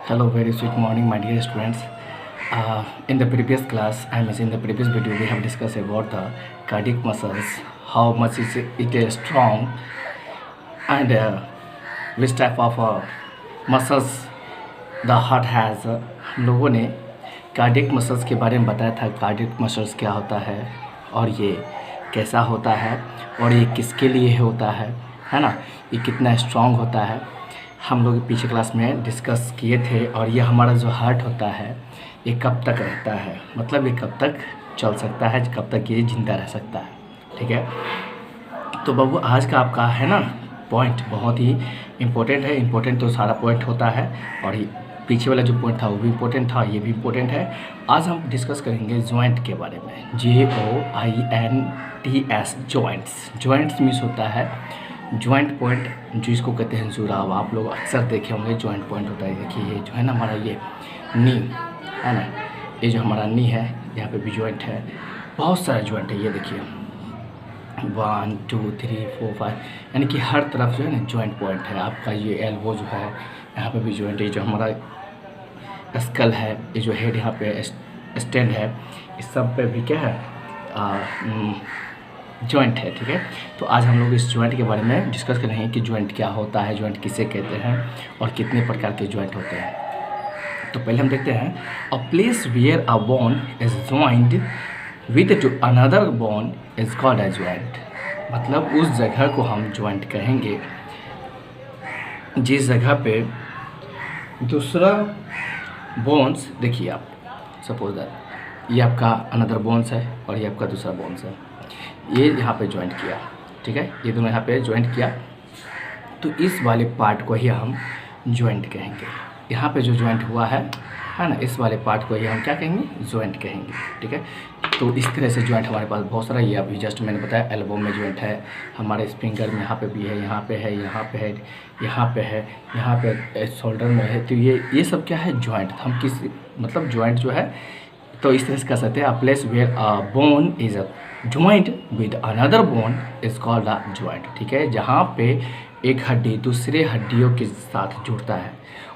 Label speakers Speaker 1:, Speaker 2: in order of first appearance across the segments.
Speaker 1: Hello, very sweet morning, my dear students. In the previous class, in the previous video, we have discussed about the cardiac muscles, how much is it strong, and which type of muscles the heart has. हम लोगों ने cardiac muscles के बारे में बताया था, cardiac muscles क्या होता है और ये कैसा होता है और ये किसके लिए होता है ना, ये कितना स्ट्रांग होता है, हम लोग पीछे क्लास में डिस्कस किए थे। और ये हमारा जो हार्ट होता है ये कब तक रहता है, मतलब ये कब तक चल सकता है, कब तक ये जिंदा रह सकता है। ठीक है, तो बाबू आज का आपका है ना पॉइंट बहुत ही इम्पोर्टेंट है। इम्पोर्टेंट तो सारा पॉइंट होता है और पीछे वाला जो पॉइंट था वो भी इम्पोर्टेंट था, ये भी इम्पोर्टेंट है। आज हम डिस्कस करेंगे जॉइंट के बारे में, JOINTS जॉइंट्स। जॉइंट्स मीन्स होता है जॉइंट पॉइंट, जो इसको कहते हैं जुड़ाव। आप लोग अक्सर देखे होंगे जॉइंट पॉइंट होता है। देखिए ये जो है ना हमारा ये नी है ना, ये जो हमारा नी है यहाँ पे भी जॉइंट है, बहुत सारे जॉइंट है। ये देखिए 1 2 3 4 5, यानी कि हर तरफ जो है ना जॉइंट पॉइंट है। आपका ये एल्बो जो है यहाँ पे भी जॉइंट है, जो हमारा स्कल है, ये जो हेड यहाँ पे स्टैंड है, इस सब पे भी क्या है जॉइंट है। ठीक है, तो आज हम लोग इस जॉइंट के बारे में डिस्कस करेंगे कि जॉइंट क्या होता है, जॉइंट किसे कहते हैं और कितने प्रकार के जॉइंट होते हैं। तो पहले हम देखते हैं a place where a bone is joint with to another bone is called as joint. मतलब उस जगह को हम जॉइंट कहेंगे जिस जगह पे दूसरा बोन्स, देखिए आप सपोज दैट ये आपका अनदर बोन्स है और ये आपका दूसरा बोन्स है, ये यहाँ पे ज्वाइंट किया। ठीक है, ये दोनों यहाँ पे ज्वाइंट किया, तो इस वाले पार्ट को ही हम ज्वाइंट कहेंगे। यहाँ पे जो ज्वाइंट हुआ है ना, इस वाले पार्ट को ही हम क्या कहेंगे, ज्वाइंट कहेंगे। ठीक है, तो इस तरह से ज्वाइंट हमारे पास बहुत सारा, ये अभी जस्ट मैंने बताया एल्बो में ज्वाइंट है, हमारे फिंगर में यहाँ पे भी है, यहाँ पे है, यहाँ पे है, यहाँ पे है, यहाँ पे शोल्डर में है। तो ये सब क्या है, ज्वाइंट। हम किस मतलब ज्वाइंट जो है तो इस तरह से कर सकते हैं, a place where a bone is a joint with another bone is called a joint. ठीक है, जहाँ पे एक हड्डी दूसरे हड्डियों के साथ जुड़ता है,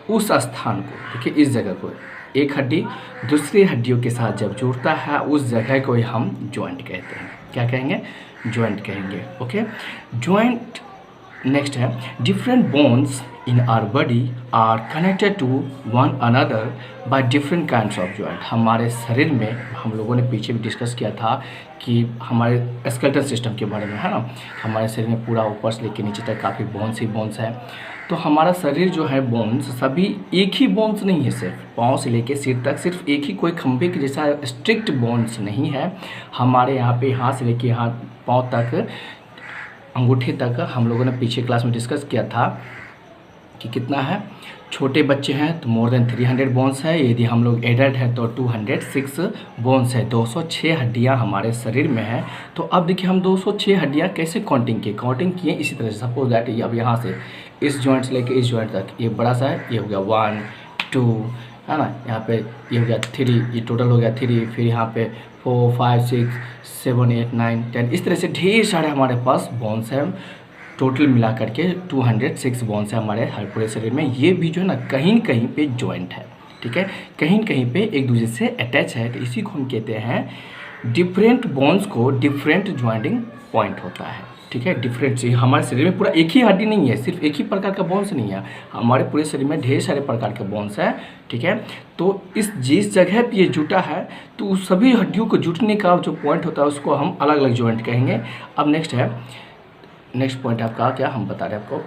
Speaker 1: उस स्थान को, देखिए इस जगह को, एक हड्डी दूसरी हड्डियों के साथ जब जुड़ता है उस जगह को ही हम ज्वाइंट कहते हैं। क्या कहेंगे, ज्वाइंट कहेंगे। ओके, ज्वाइंट नेक्स्ट है different bones in our body are connected to one another by different kinds of joint. हमारे शरीर में हम लोगों ने पीछे भी डिस्कस किया था कि हमारे स्केलेटल सिस्टम के बारे में, है ना, हमारे शरीर में पूरा ऊपर से लेकर नीचे तक काफ़ी बोन्स ही बोन्स है। तो हमारा शरीर जो है बोन्स सभी एक ही बोन्स नहीं है, सिर्फ पाँव से लेकर सिर तक सिर्फ एक ही कोई खंभे के जैसा स्ट्रिक्ट बोन्स नहीं है। हमारे यहाँ पे हाथ से लेकर हाथ पाँव तक, अंगूठे तक, हम लोगों ने पीछे क्लास में डिस्कस किया था कि कितना है। छोटे बच्चे हैं तो मोर देन 300 बोन्स है, यदि हम लोग एडल्ट हैं तो 206 बोन्स है, 206 हड्डियां हमारे शरीर में हैं। तो अब देखिए हम 206 हड्डियां कैसे काउंटिंग किए इसी तरह से। सपोज दैट ये अब यहाँ से इस जॉइंट से लेके इस जॉइंट तक, ये बड़ा सा है, ये हो गया 1 2, है ना, यहाँ पे ये हो गया 3, ये टोटल हो गया 3, फिर यहाँ पे 4 5 6 7 8 9 10, इस तरह से ढेर सारे हमारे पास बोन्स हैं। टोटल मिला करके 206 बोन्स है हमारे हर पूरे शरीर में। ये भी जो है ना कहीं कहीं पे जॉइंट है। ठीक है, कहीं कहीं पे एक दूसरे से अटैच है, तो इसी को हम कहते हैं डिफरेंट बोन्स को डिफरेंट ज्वाइंटिंग पॉइंट होता है। ठीक है, डिफरेंट से हमारे शरीर में पूरा एक ही हड्डी नहीं है, सिर्फ एक ही प्रकार का बोन्स नहीं है, हमारे पूरे शरीर में ढेर सारे प्रकार के बोन्स हैं। ठीक है, तो जिस जगह पे ये जुटा है तो उस सभी हड्डियों को जुटने का जो पॉइंट होता है उसको हम अलग अलग जॉइंट कहेंगे। अब नेक्स्ट पॉइंट आपका क्या हम बता रहे हैं आपको,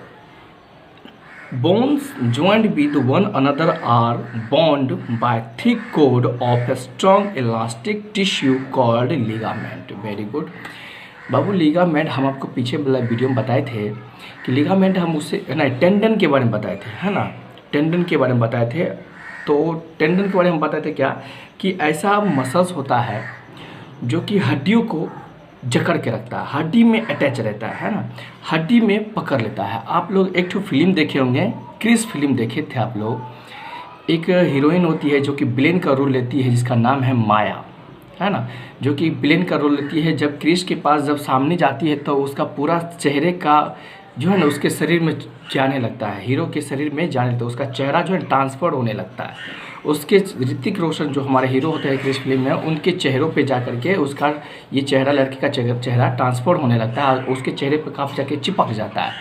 Speaker 1: bones joint with one another are bond by thick code of a strong elastic tissue called ligament. Very good बाबू, लिगामेंट हम आपको पीछे वीडियो में बताए थे कि लिगामेंट हम उससे है ना टेंडन के बारे में बताए थे, है ना, टेंडन के बारे में बताए थे। तो टेंडन के बारे में बताए थे क्या कि ऐसा मसल्स होता है जो कि हड्डियों को जकड़ के रखता है, हड्डी में अटैच रहता है ना, हड्डी में पकड़ लेता है। आप लोग एक फिल्म देखे होंगे, क्रिस फिल्म देखे थे आप लोग। एक हीरोइन होती है जो कि विलेन का रोल लेती है, जिसका नाम है माया, है ना, जो कि विलेन का रोल लेती है। जब क्रिस के पास जब सामने जाती है तो उसका पूरा चेहरे का जो है ना उसके शरीर में जाने लगता है, हीरो के शरीर में जाने लगता है, उसका चेहरा जो है ट्रांसफर होने लगता है। उसके ऋतिक रोशन जो हमारे हीरो होते हैं क्रिश फिल्म में, उनके चेहरों पे जा करके उसका ये चेहरा, लड़के का चेहरा ट्रांसफर होने लगता है और उसके चेहरे पे काफ़ी जाके चिपक जाता है।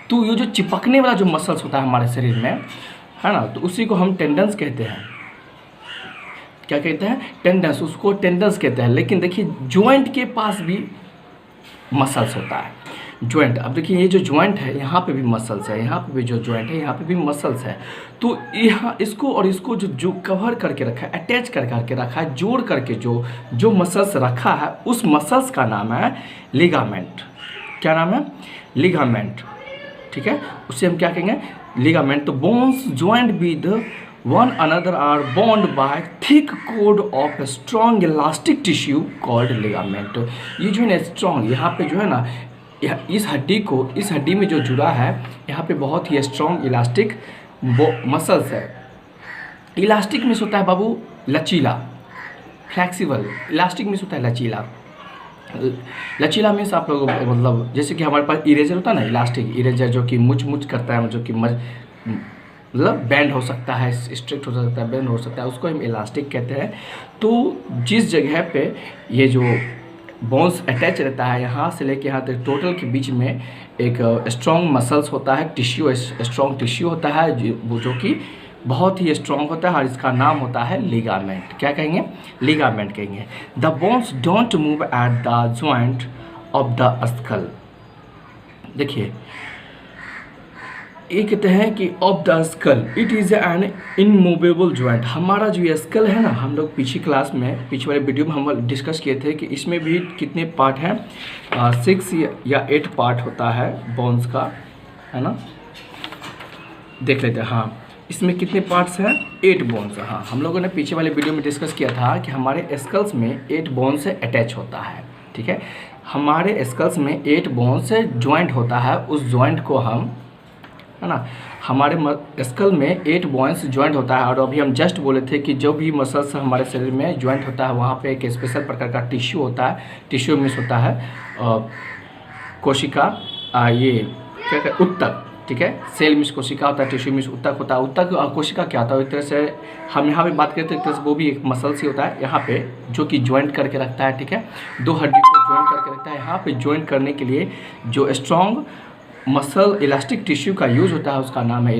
Speaker 1: तो ये जो चिपकने वाला जो मसल्स होता है हमारे शरीर में, है ना, तो उसी को हम टेंडेंस कहते हैं। क्या कहते हैं? टेंडेंस, उसको टेंडेंस कहते हैं। लेकिन देखिए जॉइंट के पास भी मसल्स होता है, जॉइंट। अब देखिए ये जो जॉइंट है यहाँ पे भी मसल्स है, यहाँ पे भी जो जॉइंट है यहाँ पे भी मसल्स है। तो यहाँ इसको और इसको जो कवर करके रखा है, अटैच करके रखा है, जोड़ करके जो मसल्स रखा है, उस मसल्स का नाम है लिगामेंट। क्या नाम है? लिगामेंट। ठीक है, उसे हम क्या कहेंगे? लिगामेंट। तो bones joint with one another are bond by thick code of strong elastic tissue called ligament. ये जो है ना स्ट्रॉन्ग, यहाँ पे जो है ना इस हड्डी में जो जुड़ा है, यहाँ पे बहुत ही स्ट्रॉन्ग इलास्टिक मसल्स है। इलास्टिक मीन्स होता है बाबू लचीला, फ्लेक्सिबल। इलास्टिक मीन्स होता है लचीला। लचीला मीन्स आप लोग मतलब जैसे कि हमारे पास इरेजर होता है ना, इलास्टिक इरेजर जो कि मुच करता है, जो कि मतलब बैंड हो सकता है, स्ट्रिक्ट हो सकता है, बैंड हो सकता है, उसको हम इलास्टिक कहते हैं। तो जिस जगह पे ये जो बोन्स अटैच रहता है, यहाँ से लेके यहाँ तक टोटल के बीच में एक स्ट्रॉन्ग मसल्स होता है, टिश्यू, स्ट्रॉन्ग टिश्यू होता है जो कि बहुत ही स्ट्रॉन्ग होता है और इसका नाम होता है लिगामेंट। क्या कहेंगे? लिगामेंट कहेंगे। The bones don't move at the joint of the skull. देखिए ये कहते हैं कि of the skull it is an immovable joint. हमारा जो ये स्कल है ना, हम लोग पिछली क्लास में, पिछले वाले वीडियो में हम डिस्कस किए थे कि इसमें भी कितने पार्ट हैं, 6 या 8 पार्ट होता है बोन्स का, है ना। देख लेते हैं। हाँ, इसमें कितने पार्ट्स हैं? 8 बोन्स। हाँ, हम लोगों ने पीछे वाले वीडियो में डिस्कस किया था कि हमारे स्कल्स में 8 बोन से अटैच होता है। ठीक है, हमारे स्कल्स में 8 बोन से ज्वाइंट होता है। उस ज्वाइंट को हम, है ना, हमारे स्कल में 8 बोन्स ज्वाइंट होता है। और अभी हम जस्ट बोले थे कि जो भी मसल्स हमारे शरीर में ज्वाइंट होता है, वहाँ पे एक स्पेशल प्रकार का टिश्यू होता है। टिश्यू मीन्स होता है कोशिका, ये क्या कहते हैं, उत्तक। ठीक है, सेल मीन्स कोशिका होता है, टिश्यू मीन्स उत्तक होता है। उत्तक और कोशिका क्या होता है? एक तरह से हम यहाँ पे बात करते हैं, एक तरह से वो भी एक मसल्स ही होता है यहाँ पे, जो कि ज्वाइंट करके रखता है। ठीक है, 2 हड्डी को ज्वाइंट करके रखता है। यहाँ पे ज्वाइंट करने के लिए जो स्ट्रॉन्ग मसल इलास्टिक टिश्यू का यूज़ होता है, उसका नाम है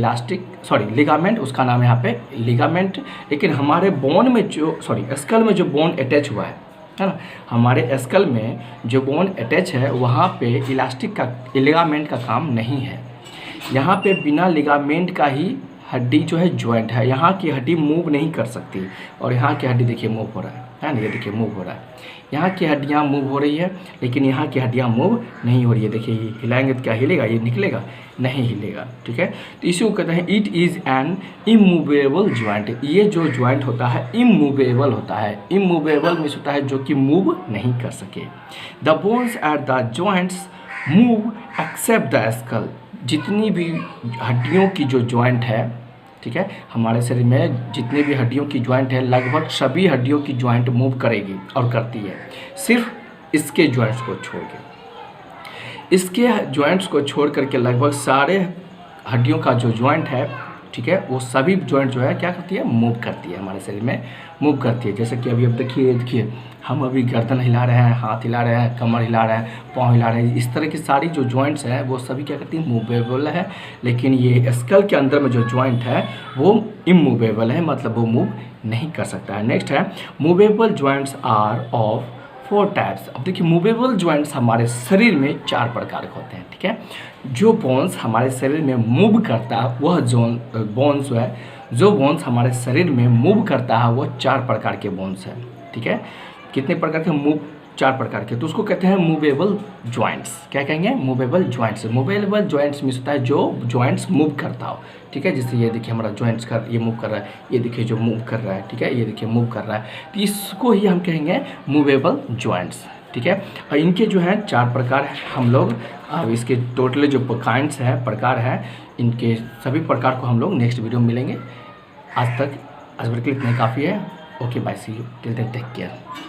Speaker 1: लिगामेंट। उसका नाम है यहाँ पे लिगामेंट। लेकिन हमारे बोन में स्कल में जो बोन अटैच हुआ है ना, हमारे स्कल में जो बोन अटैच है, वहाँ पे लिगामेंट का काम नहीं है। यहाँ पे बिना लिगामेंट का ही हड्डी जो है ज्वाइंट है। यहाँ की हड्डी मूव नहीं कर सकती, और यहाँ की हड्डी देखिए मूव हो रहा है ना, ये देखिए मूव हो रहा है। यहाँ की हड्डियाँ मूव हो रही है, लेकिन यहाँ की हड्डियाँ मूव नहीं हो रही है। देखिए ये हिलाएंगे तो क्या हिलेगा? ये निकलेगा? नहीं हिलेगा। ठीक है, तो इसी को कहते हैं it is an immovable joint. ये जो ज्वाइंट होता है इमूवेबल होता है। इमूवेबल मीन्स होता है जो कि मूव नहीं कर सके। The bones at the joints move except the skull. जितनी भी हड्डियों की जो ज्वाइंट है, ठीक है, हमारे शरीर में जितनी भी हड्डियों की ज्वाइंट है, लगभग सभी हड्डियों की ज्वाइंट मूव करेगी और करती है, सिर्फ इसके ज्वाइंट्स को छोड़ के। इसके ज्वाइंट्स को छोड़ करके लगभग सारे हड्डियों का जो ज्वाइंट है, ठीक है, वो सभी ज्वाइंट जो है क्या करती है? मूव करती है, हमारे शरीर में मूव करती है। जैसे कि अभी अब देखिए हम अभी गर्दन हिला रहे हैं, हाथ हिला रहे हैं, कमर हिला रहे हैं, पाँव हिला रहे हैं। इस तरह की सारी जो ज्वाइंट्स हैं वो सभी क्या करती हैं? मूवेबल है। लेकिन ये स्कल के अंदर में जो ज्वाइंट है वो इमूवेबल है, मतलब वो मूव नहीं कर सकता है। नेक्स्ट है movable joints are of 4 types. अब देखिए मूवेबल ज्वाइंट्स हमारे शरीर में 4 प्रकार के होते हैं। ठीक है, जो बोन्स हमारे शरीर में मूव करता है वह जो बोन्स हमारे शरीर में मूव करता है वो 4 प्रकार के बोन्स हैं। ठीक है, कितने प्रकार के? 4 प्रकार के। तो उसको कहते हैं मूवेबल ज्वाइंट्स। क्या कहेंगे? Movable joints. Movable joints means होता है जो ज्वाइंट्स मूव करता हो। ठीक है, जैसे ये देखिए हमारा ज्वाइंट्स ये मूव कर रहा है, ये देखिए जो मूव कर रहा है। ठीक है, ये देखिए मूव कर रहा है, तो इसको ही हम कहेंगे मूवेबल ज्वाइंट्स। ठीक है, और इनके जो हैं 4 प्रकार हैं। हम लोग अब इसके टोटल जो काइंड्स हैं, प्रकार हैं, इनके सभी प्रकार को हम लोग नेक्स्ट वीडियो में मिलेंगे। आज भर के लिए इतने काफ़ी है। Okay bye, see you till then, take care.